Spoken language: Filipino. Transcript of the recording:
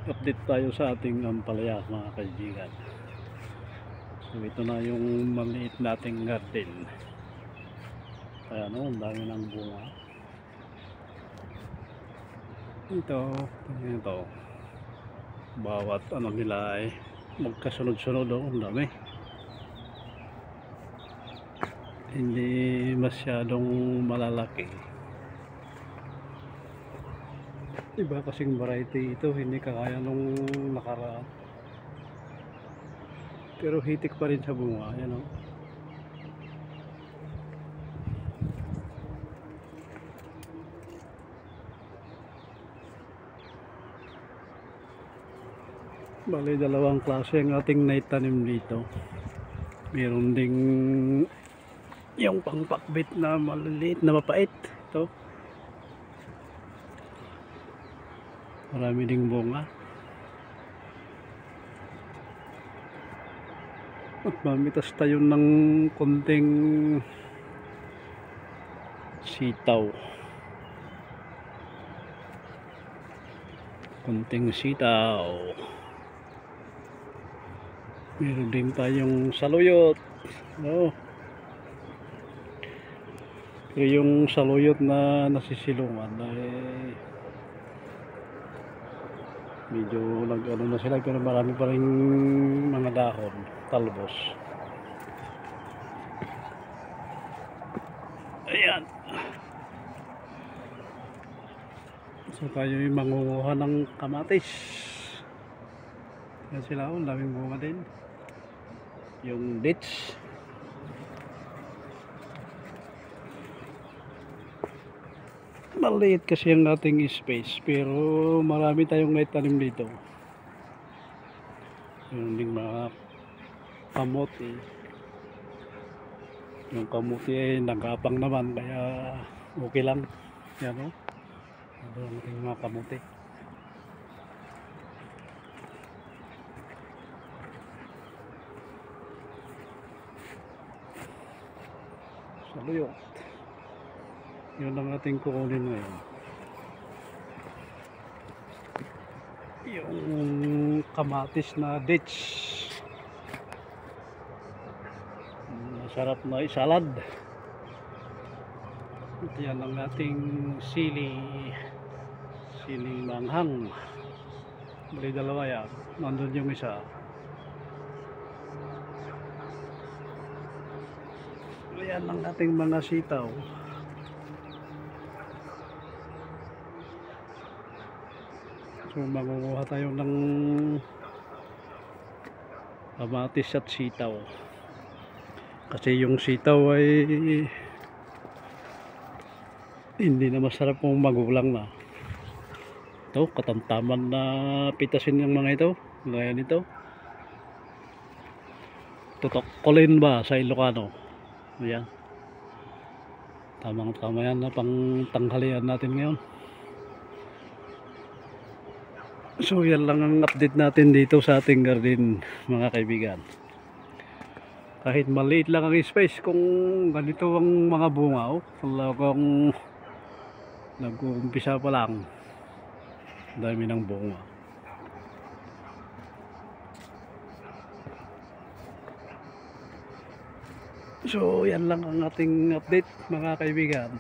Update tayo sa ating ampalaya mga kaibigan. So ito na yung maliit nating garden. Ayan o, ang dami ng bunga. Ito bawat ano nila ay magkasunod-sunod o, ang dami. Hindi masyadong malalaki. Iba kasing variety ito, hindi kagaya nung nakaraan. Pero hitik pa rin sa bunga, ayan o. Bali, dalawang klase ang ating naitanim dito. Meron ding yung pangpakbit na maliliit na mapait. Ito. Marami ding bunga. At mamitas tayo ng konting sitaw. Meron din tayong saluyot. Oh. Pero yung saluyot na nasisilungan ay medyo nag-ano na sila, pero marami pa rin mga dahon, talbos. Ayan. So tayo yung mangunguha ng kamatis. Yan sila, ang daming bunga din. Yung dates. Maliit kasi ang ating space, pero marami tayong naitanim dito. Yung ding mga kamote. Yung kamote ay nagapang naman, kaya okay lang. Yan o. Ito ang ating mga kamote. Saluyot. Yun ang ating kukunin ngayon. Yung kamatis na ditch. Masarap na isalad. At yan ang ating siling manghang. Bali dalawa yan. Nandun yung isa. Ayan ang ating mga sitaw. So mangunguha tayo ng kamatis at sitaw. Kasi yung sitaw ay hindi na masarap kung magulang na. Ito, katamtaman na pitasin yung mga ito. Gaya nito. Tutokolin ba sa Ilocano? Ayan. Tamang-tama yan na pang tanghalian natin ngayon. So yan lang ang update natin dito sa ating garden mga kaibigan. Kahit maliit lang ang space, kung ganito ang mga bunga, talagang nag-uumpisa pa lang, dami ng bunga. So yan lang ang ating update mga kaibigan.